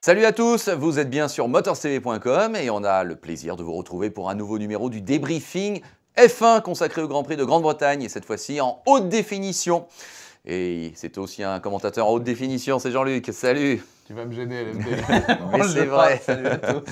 Salut à tous, vous êtes bien sur motorstv.com et on a le plaisir de vous retrouver pour un nouveau numéro du débriefing F1 consacré au Grand Prix de Grande-Bretagne et cette fois-ci en haute définition. Et c'est aussi un commentateur en haute définition, c'est Jean-Luc. Salut. Tu vas me gêner, LFB. Mais c'est vrai. Salut à tous.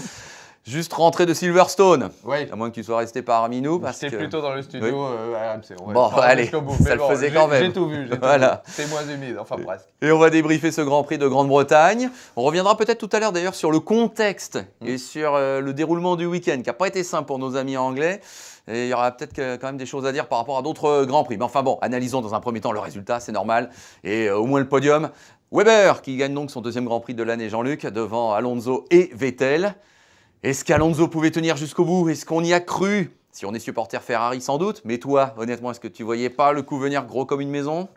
Juste rentré de Silverstone. Oui. À moins que tu sois resté parmi nous. J'étais plutôt dans le studio RMC. Bon, allez, ça le faisait quand même. J'ai tout vu. Voilà. C'est moins humide, enfin presque. Et on va débriefer ce Grand Prix de Grande-Bretagne. On reviendra peut-être tout à l'heure d'ailleurs sur le contexte et sur le déroulement du week-end qui n'a pas été simple pour nos amis anglais. Et il y aura peut-être quand même des choses à dire par rapport à d'autres Grands Prix. Mais enfin bon, analysons dans un premier temps le résultat, c'est normal. Et au moins le podium. Weber qui gagne donc son deuxième Grand Prix de l'année, Jean-Luc, devant Alonso et Vettel. Est-ce qu'Alonso pouvait tenir jusqu'au bout? Est-ce qu'on y a cru? Si on est supporter Ferrari, sans doute. Mais toi, honnêtement, est-ce que tu voyais pas le coup venir gros comme une maison?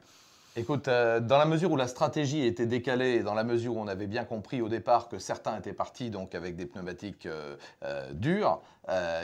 Écoute, dans la mesure où la stratégie était décalée, et dans la mesure où on avait bien compris au départ que certains étaient partis donc avec des pneumatiques durs,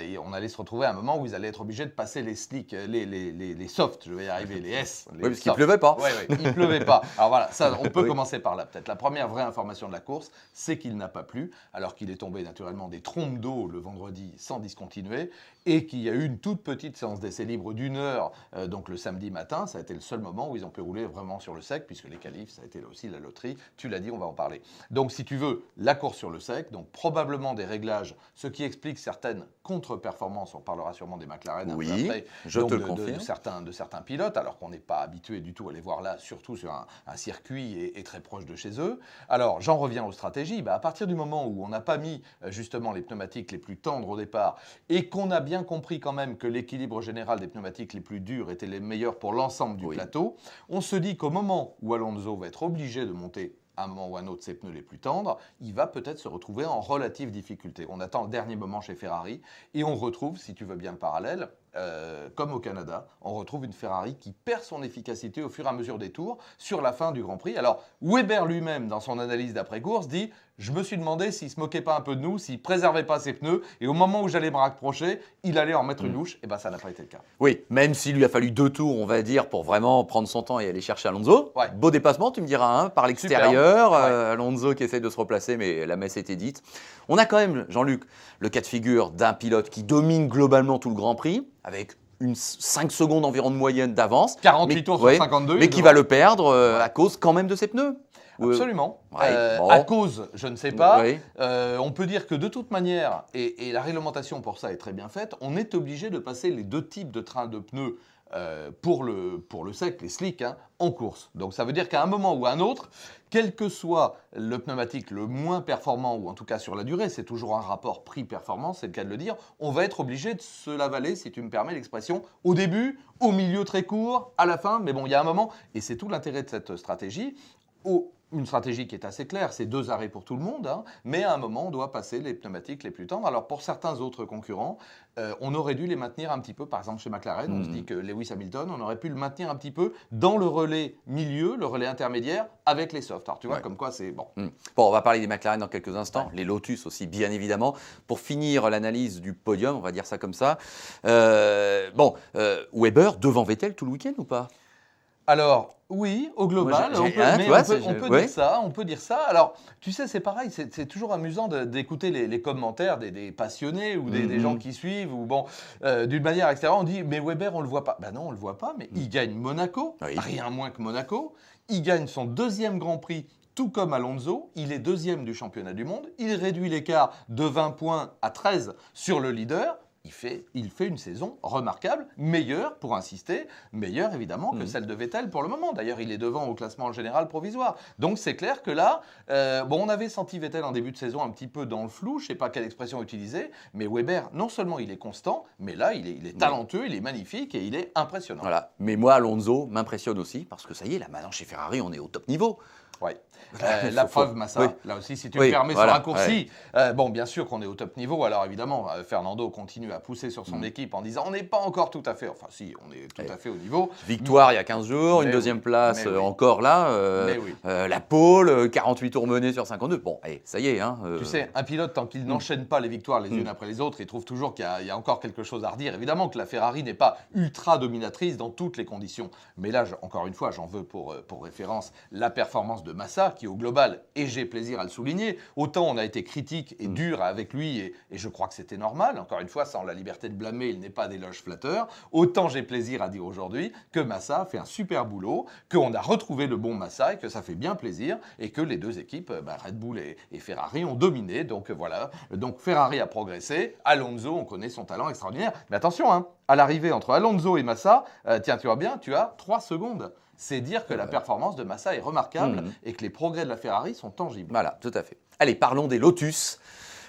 et on allait se retrouver à un moment où ils allaient être obligés de passer les slicks, les softs, je vais y arriver, les S. Oui, parce qu'il ne pleuvait pas. Oui, il ne pleuvait pas. Alors voilà, ça, on peut commencer par là. Peut-être la première vraie information de la course, c'est qu'il n'a pas plu, alors qu'il est tombé naturellement des trompes d'eau le vendredi sans discontinuer, et qu'il y a eu une toute petite séance d'essai libre d'une heure, donc le samedi matin. Ça a été le seul moment où ils ont pu rouler vraiment sur le sec, puisque les qualifs, ça a été là aussi la loterie. Tu l'as dit, on va en parler. Donc si tu veux, la course sur le sec, donc probablement des réglages, ce qui explique certaines contre-performances, on parlera sûrement des McLaren oui, un peu après, je te le confirme. De certains pilotes, alors qu'on n'est pas habitué du tout à les voir là, surtout sur un circuit et très proche de chez eux. Alors j'en reviens aux stratégies. À partir du moment où on n'a pas mis justement les pneumatiques les plus tendres au départ et qu'on a bien compris quand même que l'équilibre général des pneumatiques les plus durs était les meilleurs pour l'ensemble du plateau, on se dit qu'au moment où Alonso va être obligé de monter à un moment ou à un autre ses pneus les plus tendres, il va peut-être se retrouver en relative difficulté. On attend le dernier moment chez Ferrari et on retrouve, si tu veux bien le parallèle, comme au Canada, on retrouve une Ferrari qui perd son efficacité au fur et à mesure des tours sur la fin du Grand Prix. Alors Weber lui-même, dans son analyse d'après-course, dit « Je me suis demandé s'il ne se moquait pas un peu de nous, s'il ne préservait pas ses pneus, et au moment où j'allais me rapprocher, il allait en mettre une louche. » Et bien ça n'a pas été le cas. Oui, même s'il lui a fallu 2 tours, on va dire, pour vraiment prendre son temps et aller chercher Alonso. Ouais. Beau dépassement, tu me diras, hein, par l'extérieur. Ouais. Alonso qui essaie de se replacer, mais la messe était dite. On a quand même, Jean-Luc, le cas de figure d'un pilote qui domine globalement tout le Grand Prix, avec 5 secondes environ de moyenne d'avance. 48 tours sur 52. Mais qui va le perdre à cause quand même de ses pneus. Absolument. Bon. À cause, je ne sais pas. Oui. On peut dire que de toute manière, et la réglementation pour ça est très bien faite, on est obligé de passer les deux types de trains de pneus pour le sec, les slicks, en course. Donc ça veut dire qu'à un moment ou à un autre, quel que soit le pneumatique le moins performant, ou en tout cas sur la durée, c'est toujours un rapport prix-performance, c'est le cas de le dire, on va être obligé de se l'avaler, si tu me permets l'expression, au début, au milieu très court, à la fin, mais bon, il y a un moment, et c'est tout l'intérêt de cette stratégie, une stratégie qui est assez claire, c'est 2 arrêts pour tout le monde, mais à un moment, on doit passer les pneumatiques les plus tendres. Alors pour certains autres concurrents, on aurait dû les maintenir un petit peu, par exemple chez McLaren, on se dit que Lewis Hamilton, on aurait pu le maintenir un petit peu dans le relais milieu, le relais intermédiaire, avec les softs. Alors tu vois, comme quoi c'est bon. Bon, on va parler des McLaren dans quelques instants, les Lotus aussi, bien évidemment. Pour finir l'analyse du podium, on va dire ça comme ça. Weber devant Vettel tout le week-end ou pas? Alors, oui, au global, on peut dire ça. Alors, tu sais, c'est pareil, c'est toujours amusant d'écouter les commentaires des passionnés ou des gens qui suivent. Ou bon, d'une manière extérieure, on dit, mais Weber, on ne le voit pas. Ben non, on ne le voit pas, mais il gagne Monaco, rien moins que Monaco. Il gagne son 2e Grand Prix, tout comme Alonso. Il est 2e du championnat du monde. Il réduit l'écart de 20 points à 13 sur le leader. Il fait une saison remarquable, meilleure, pour insister, meilleure évidemment que celle de Vettel pour le moment. D'ailleurs, il est devant au classement général provisoire. Donc c'est clair que là, on avait senti Vettel en début de saison un petit peu dans le flou, je ne sais pas quelle expression utiliser, mais Weber, non seulement il est constant, mais là, il est talentueux, il est magnifique et il est impressionnant. Voilà. Mais moi, Alonso m'impressionne aussi, parce que ça y est, là maintenant chez Ferrari, on est au top niveau. Oui. La preuve, Massa, là aussi, si tu me permets, sur raccourci. Bien sûr qu'on est au top niveau. Alors évidemment, Fernando continue à pousser sur son équipe en disant on n'est pas encore tout à fait, enfin si, on est tout à fait au niveau. Victoire il y a 15 jours, une deuxième place encore là. La pole, 48 tours menés sur 52. Bon, allez, ça y est. Tu sais, un pilote, tant qu'il n'enchaîne pas les victoires les unes après les autres, il trouve toujours qu'il y a encore quelque chose à redire. Évidemment que la Ferrari n'est pas ultra dominatrice dans toutes les conditions. Mais là, encore une fois, j'en veux pour référence la performance de de Massa, qui au global, et j'ai plaisir à le souligner, autant on a été critique et dur avec lui, et je crois que c'était normal, encore une fois, sans la liberté de blâmer, il n'est pas d'éloge flatteur, autant j'ai plaisir à dire aujourd'hui que Massa fait un super boulot, qu'on a retrouvé le bon Massa, et que ça fait bien plaisir, et que les deux équipes, Red Bull et Ferrari, ont dominé, donc voilà, donc Ferrari a progressé, Alonso, on connaît son talent extraordinaire, mais attention, hein, à l'arrivée entre Alonso et Massa, tiens, tu vois bien, tu as 3 secondes. C'est dire que la performance de Massa est remarquable et que les progrès de la Ferrari sont tangibles. Voilà, tout à fait. Allez, parlons des Lotus.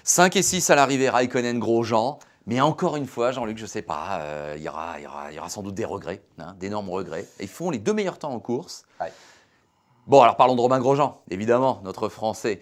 5 et 6 à l'arrivée, Raikkonen, Grosjean. Mais encore une fois, Jean-Luc, je ne sais pas, il y aura sans doute des regrets, hein, d'énormes regrets. Ils font les 2 meilleurs temps en course. Ouais. Bon, alors parlons de Romain Grosjean, évidemment, notre Français,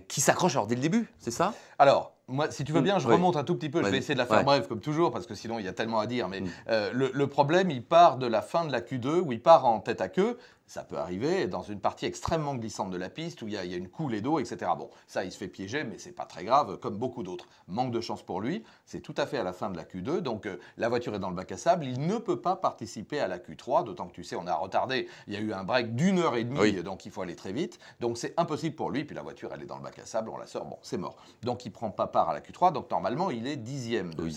qui s'accroche alors dès le début, c'est ça? Alors, moi, si tu veux bien, je remonte un tout petit peu. Je vais essayer de la faire Ouais. brève, comme toujours, parce que sinon, il y a tellement à dire. Mais le problème, il part de la fin de la Q2, où il part en tête à queue. Ça peut arriver dans une partie extrêmement glissante de la piste, où il y a une coulée d'eau, etc. Bon, ça, il se fait piéger, mais c'est pas très grave, comme beaucoup d'autres. Manque de chance pour lui. C'est tout à fait à la fin de la Q2. Donc, la voiture est dans le bac à sable. Il ne peut pas participer à la Q3, d'autant que tu sais, on a retardé. Il y a eu un break d'1 heure et demie, Oui. donc il faut aller très vite. Donc, c'est impossible pour lui. Puis la voiture, elle est dans le bac à sable, on la sort. Bon, c'est mort. Donc, il prend pas part à la Q3. Donc, normalement, il est 10e de,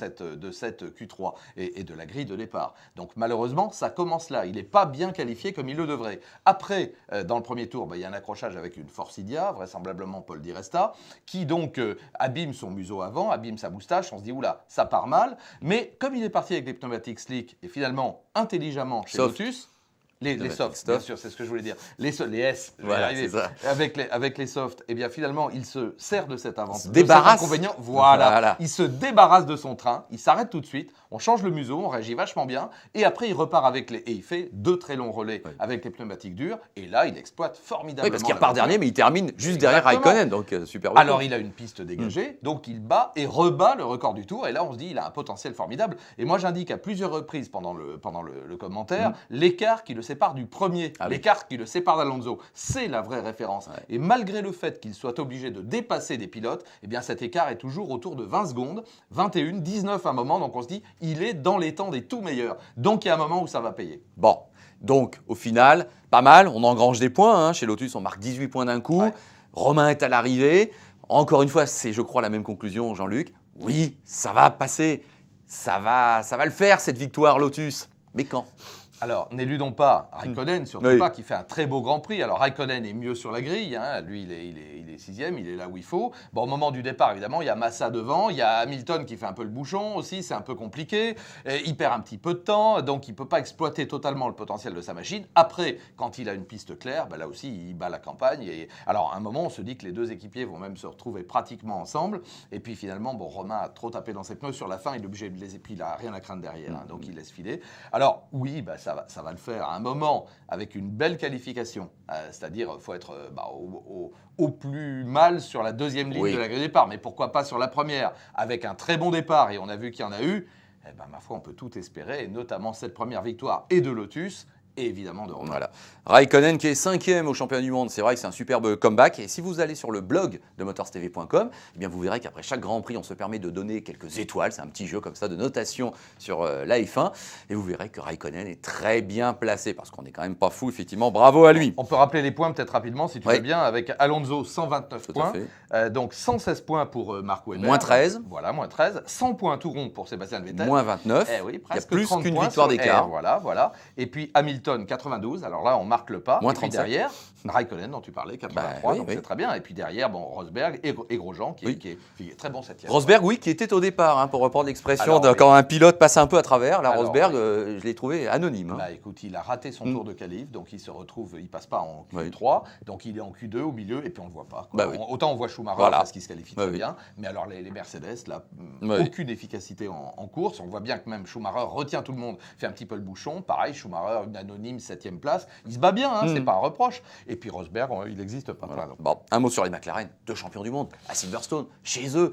cette Q3 et de la grille de départ. Donc, malheureusement, ça commence là. Il n'est pas bien qualifié comme il le devrait. Après, dans le premier tour, il y a un accrochage avec une Forcidia, vraisemblablement Paul Di Resta, qui donc abîme son museau avant, abîme sa moustache. On se dit, oula, ça part mal. Mais comme il est parti avec des pneumatiques slick et finalement intelligemment chez Soft. Lotus, les softs, bien sûr, c'est ce que je voulais dire. Les S, je vais Voilà, y arriver. c'est ça. Avec les softs, eh bien finalement, il se sert de cet avantage. Se débarrasse. Voilà. Il se débarrasse de son train, il s'arrête tout de suite, on change le museau, on réagit vachement bien, et après il repart avec et il fait 2 très longs relais avec les pneumatiques durs, et là il exploite formidablement. Oui, parce qu'il la repart voiture. dernier, mais il termine juste derrière Exactement. Raikkonen, donc super. Alors il a une piste dégagée, donc il bat et rebat le record du tour, et là on se dit il a un potentiel formidable. Et moi j'indique à plusieurs reprises pendant le commentaire l'écart qui le sépare du premier, l'écart qui le sépare d'Alonso. C'est la vraie référence. Ouais. Et malgré le fait qu'il soit obligé de dépasser des pilotes, eh bien cet écart est toujours autour de 20 secondes, 21, 19 à un moment, donc on se dit il est dans les temps des tout meilleurs. Donc il y a un moment où ça va payer. Bon, donc au final, pas mal, on engrange des points. Hein. Chez Lotus, on marque 18 points d'un coup. Ouais. Romain est à l'arrivée. Encore une fois, c'est, je crois, la même conclusion, Jean-Luc. Oui, ça va passer. Ça va le faire, cette victoire Lotus. Mais quand? Alors, n'éludons pas Raikkonen, surtout Oui. pas, qui fait un très beau Grand Prix. Alors, Raikkonen est mieux sur la grille. Hein. Lui, il est 6e, il est là où il faut. Bon, au moment du départ, évidemment, il y a Massa devant. Il y a Hamilton qui fait un peu le bouchon aussi. C'est un peu compliqué. Et il perd un petit peu de temps. Donc, il ne peut pas exploiter totalement le potentiel de sa machine. Après, quand il a une piste claire, là aussi, il bat la campagne. Et alors, à un moment, on se dit que les deux équipiers vont même se retrouver pratiquement ensemble. Et puis, finalement, Romain a trop tapé dans ses pneus. Sur la fin, il est obligé de les épiler. Il n'a rien à craindre derrière. Hein. Donc, il laisse filer. Alors, oui, ça va le faire à un moment avec une belle qualification. C'est-à-dire, il faut être au plus mal sur la deuxième ligne de la grille de départ. Mais pourquoi pas sur la première? Avec un très bon départ, et on a vu qu'il y en a eu, ma foi, on peut tout espérer, et notamment cette première victoire et de Lotus, et évidemment de Romain. Voilà. Raikkonen qui est 5e au championnat du monde, c'est vrai que c'est un superbe comeback. Et si vous allez sur le blog de motorstv.com, eh bien vous verrez qu'après chaque Grand Prix, on se permet de donner quelques étoiles. C'est un petit jeu comme ça de notation sur la F1. Et vous verrez que Raikkonen est très bien placé parce qu'on n'est quand même pas fou, effectivement. Bravo à lui. On peut rappeler les points peut-être rapidement, si tu veux bien, avec Alonso, 129 Tout à points. fait. Donc 116 points pour Marc Webber. Moins 13. Voilà, moins 13. 100 points tout rond pour Sébastien Vettel. Moins 29. Eh oui, Il y a presque plus 30 qu'une points victoire sur- d'écart. Voilà. Et puis Hamilton, 92. Alors là, on marque le pas. Moins et puis 37. derrière, Raikkonen, dont tu parlais, 83. Oui, donc oui. c'est très bien. Et puis derrière, Rosberg et Grosjean, qui est très bon 7e. Rosberg, oui, qui était au départ, hein, pour reprendre l'expression, Alors, quand un pilote passe un peu à travers. Là, Alors, Rosberg, je l'ai trouvé anonyme. Hein. Écoute, il a raté son tour de qualif, donc il se retrouve, il passe pas en Q3, donc il est en Q2 au milieu, et puis on le voit pas. Quoi. Autant on voit Schumacher parce qu'il se qualifie très bien, mais alors les Mercedes, là, aucune efficacité en course. On voit bien que même Schumacher retient tout le monde, fait un petit peu le bouchon. Pareil, Schumacher, une anonyme 7e place. Il se bat bien, hein, c'est pas un reproche. Et puis Rosberg, il n'existe pas. Voilà. Bon, un mot sur les McLaren, 2 champions du monde à Silverstone, chez eux,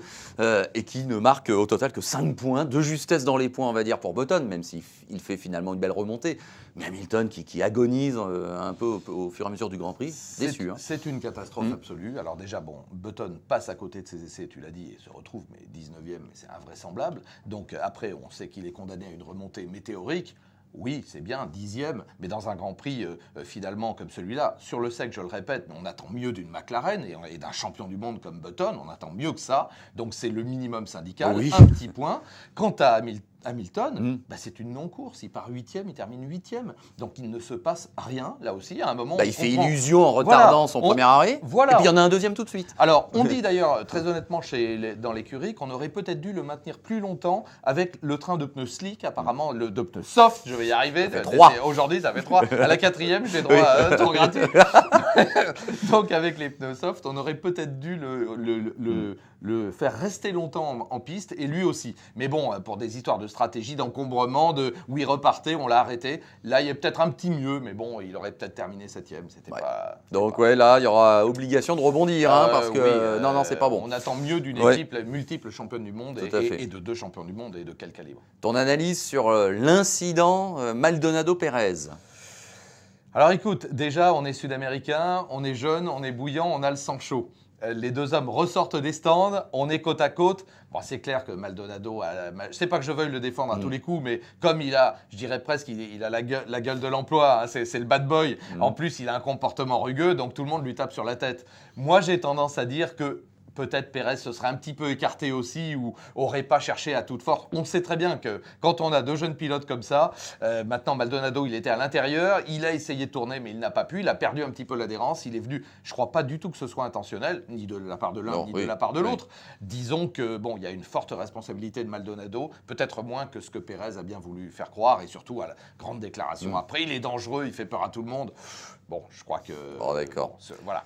et qui ne marquent au total que 5 points, de justesse dans les points, on va dire, pour Button, même s'il fait finalement une belle remontée. Mais Hamilton qui agonise un peu au fur et à mesure du Grand Prix, déçu. Hein. C'est une catastrophe absolue. Alors déjà, Button passe à côté de ses essais, tu l'as dit, et se retrouve, mais 19e, mais c'est invraisemblable. Donc après, on sait qu'il est condamné à une remontée météorique. Oui, c'est bien, 10e, mais dans un Grand Prix finalement comme celui-là, sur le sec, je le répète, mais on attend mieux d'une McLaren et d'un champion du monde comme Button, on attend mieux que ça. Donc c'est le minimum syndical, Oui. un petit point. Quant à Hamilton, c'est une non-course. Il part 8e, il termine 8e. Donc il ne se passe rien, là aussi, à un moment. Il fait illusion en retardant son premier arrêt. Voilà. Et puis il y en a un deuxième tout de suite. Alors, on dit d'ailleurs, très honnêtement, dans l'écurie, qu'on aurait peut-être dû le maintenir plus longtemps avec le train de pneus slick, apparemment, de pneus soft, je vais y arriver. Ça fait 3. Aujourd'hui, ça fait 3. À la 4e, j'ai droit à un tour gratuit. Donc, avec les pneus soft, on aurait peut-être dû le faire rester longtemps en piste, et lui aussi. Mais bon, pour des histoires de stratégie, d'encombrement, où il repartait, on l'a arrêté. Là, il y a peut-être un petit mieux, mais bon, il aurait peut-être terminé 7e. Donc, là, il y aura obligation de rebondir, parce que non, c'est pas bon. On attend mieux d'une équipe multiple championne du monde et de 2 champions du monde, et de quel calibre. Ton analyse sur l'incident Maldonado-Pérez? Alors écoute, déjà, on est sud-américain, on est jeune, on est bouillant, on a le sang chaud. Les 2 hommes ressortent des stands, on est côte à côte. Bon, c'est clair que Maldonado, c'est pas que je veuille le défendre à tous les coups, mais comme il a, je dirais presque, il a la gueule de l'emploi, hein, c'est le bad boy. En plus, il a un comportement rugueux, donc tout le monde lui tape sur la tête. Moi, j'ai tendance à dire que peut-être Pérez se serait un petit peu écarté aussi ou n'aurait pas cherché à toute force. On sait très bien que quand on a 2 jeunes pilotes comme ça, maintenant Maldonado, il était à l'intérieur, il a essayé de tourner mais il n'a pas pu, il a perdu un petit peu l'adhérence, il est venu, je ne crois pas du tout que ce soit intentionnel, ni de la part de l'un, ni de la part de l'autre. Disons que bon, il y a une forte responsabilité de Maldonado, peut-être moins que ce que Pérez a bien voulu faire croire, et surtout à la grande déclaration. Après, il est dangereux, il fait peur à tout le monde. Bon, je crois que... Bon, d'accord. Voilà.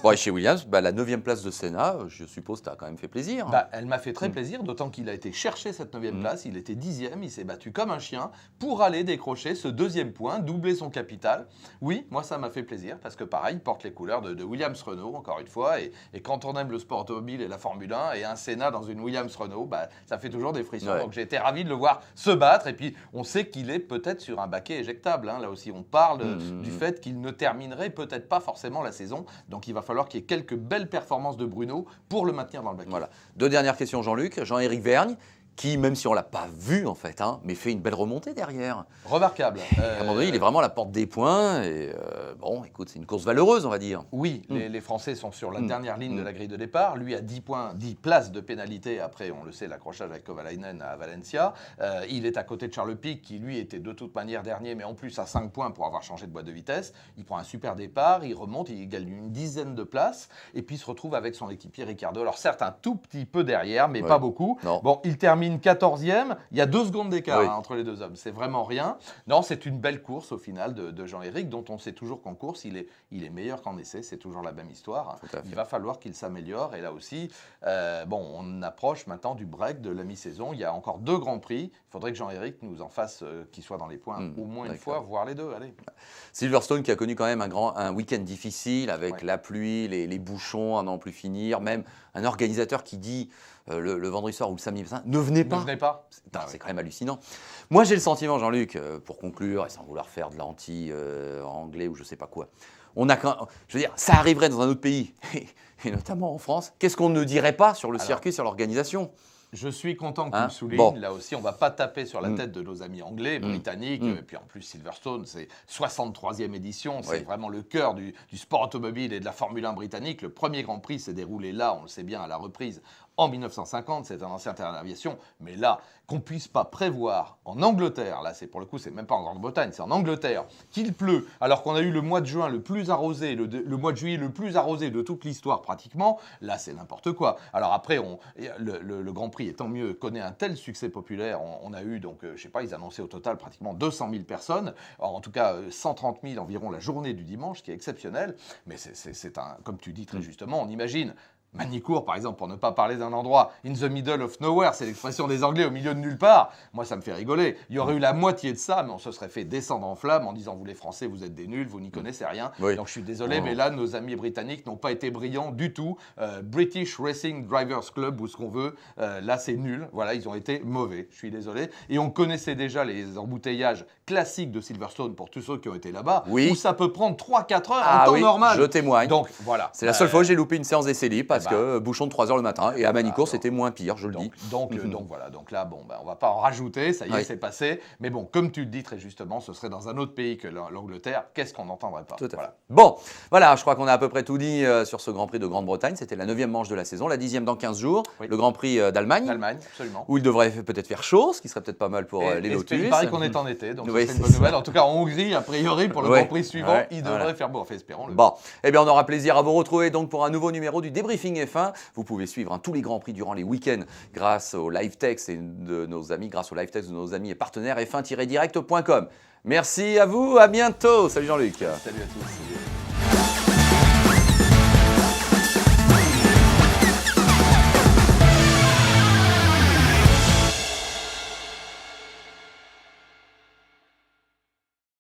Bon, et chez Williams, la 9e place de Senna, je suppose que tu as quand même fait plaisir. Elle m'a fait très plaisir, d'autant qu'il a été chercher cette 9e place. Il était 10e, il s'est battu comme un chien pour aller décrocher ce 2e point, doubler son capital. Oui, moi, ça m'a fait plaisir, parce que pareil, il porte les couleurs de Williams-Renault, encore une fois. Et quand on aime le sport automobile et la Formule 1, et un Senna dans une Williams-Renault, ça fait toujours des frissons. Ouais. Donc j'ai été ravi de le voir se battre. Et puis, on sait qu'il est peut-être sur un baquet éjectable. Hein. Là aussi, on parle du fait qu'il ne terminerait peut-être pas forcément la saison. Donc il va falloir qu'il y ait quelques belles performances de Bruno pour le maintenir dans le baquet. Voilà. 2 dernières questions, Jean-Luc. Jean-Éric Vergne, qui, même si on ne l'a pas vu en fait, mais fait une belle remontée derrière. Remarquable. À un moment donné, il est vraiment à la porte des points. Et bon, écoute, c'est une course valeureuse, on va dire. Oui, les Français sont sur la dernière ligne de la grille de départ. Lui a 10 points, 10 places de pénalité. Après, on le sait, l'accrochage avec Kovalainen à Valencia. Il est à côté de Charles Pic, qui lui était de toute manière dernier, mais en plus à 5 points pour avoir changé de boîte de vitesse. Il prend un super départ, il remonte, il gagne une dizaine de places, et puis il se retrouve avec son équipier Ricciardo. Alors certes, un tout petit peu derrière, mais pas beaucoup. Non. Bon, il termine 14e, il y a 2 secondes d'écart entre les 2 hommes, c'est vraiment rien. Non, c'est une belle course au final de Jean-Éric, dont on sait toujours qu'en course, il est meilleur qu'en essai, c'est toujours la même histoire. Il va falloir qu'il s'améliore, et là aussi, on approche maintenant du break de la mi-saison. Il y a encore 2 Grands Prix, il faudrait que Jean-Éric nous en fasse, qu'il soit dans les points au moins une fois, voire les 2. Allez. Silverstone qui a connu quand même un week-end difficile, avec la pluie, les bouchons à n'en plus finir, même un organisateur qui dit le vendredi soir ou le samedi matin, ne venez pas. Ne venez pas. C'est quand même hallucinant. Moi, j'ai le sentiment, Jean-Luc, pour conclure, et sans vouloir faire de l'anti-anglais ou je sais pas quoi, je veux dire, ça arriverait dans un autre pays, et notamment en France. Qu'est-ce qu'on ne dirait pas sur le circuit, sur l'organisation ? Je suis content que tu le soulignes. Là aussi, on ne va pas taper sur la tête de nos amis anglais, britanniques. Et puis en plus, Silverstone, c'est 63e édition. C'est vraiment le cœur du sport automobile et de la Formule 1 britannique. Le premier Grand Prix s'est déroulé là, on le sait bien, à la reprise. En 1950, c'est un ancien terrain d'aviation. Mais là, qu'on ne puisse pas prévoir en Angleterre, là, c'est pour le coup, c'est même pas en Grande-Bretagne, c'est en Angleterre, qu'il pleut, alors qu'on a eu le mois de juin le plus arrosé, le mois de juillet le plus arrosé de toute l'histoire pratiquement, là, c'est n'importe quoi. Alors après, le Grand Prix, et tant mieux, connaît un tel succès populaire. On a eu, donc, je sais pas, ils annonçaient au total pratiquement 200 000 personnes, en tout cas 130 000 environ la journée du dimanche, ce qui est exceptionnel. Mais c'est comme tu dis très justement, on imagine. Magny-Cours, par exemple, pour ne pas parler d'un endroit in the middle of nowhere, c'est l'expression des Anglais, au milieu de nulle part. Moi, ça me fait rigoler. Il y aurait eu la moitié de ça, mais on se serait fait descendre en flammes en disant « Vous les Français, vous êtes des nuls, vous n'y connaissez rien ». Donc je suis désolé, mais là, nos amis britanniques n'ont pas été brillants du tout. British Racing Drivers Club ou ce qu'on veut, là, c'est nul. Voilà, ils ont été mauvais, je suis désolé. Et on connaissait déjà les embouteillages classiques de Silverstone pour tous ceux qui ont été là-bas, où ça peut prendre 3-4 heures en temps normal. Je témoigne. Donc voilà. C'est la seule fois où j'ai loupé une séance d'essai libre. parce que bouchon de 3 heures le matin. Et à Manicourt, c'était moins pire, je le dis. Donc voilà, donc là, on va pas en rajouter, ça y est, c'est passé. Mais bon, comme tu le dis très justement, ce serait dans un autre pays que l'Angleterre, qu'est-ce qu'on n'entendrait pas. Tout à fait. Bon, voilà, je crois qu'on a à peu près tout dit sur ce Grand Prix de Grande-Bretagne. C'était la 9e manche de la saison, la 10e dans 15 jours. Le Grand Prix d'Allemagne. D'Allemagne, absolument. Où il devrait peut-être faire chaud, ce qui serait peut-être pas mal pour les Lotus. Il paraît qu'on est en été, donc c'est une bonne nouvelle. En tout cas, en Hongrie, a priori, pour le Grand Prix suivant, il devrait faire beau. Enfin, espérons-le. Bon, eh bien, on aura plaisir à vous retrouver donc pour un nouveau numéro du Débriefing F1. Vous pouvez suivre tous les Grands Prix durant les week-ends grâce au live text de nos amis, et partenaires f1-direct.com. Merci à vous, à bientôt. Salut Jean-Luc. Salut à tous.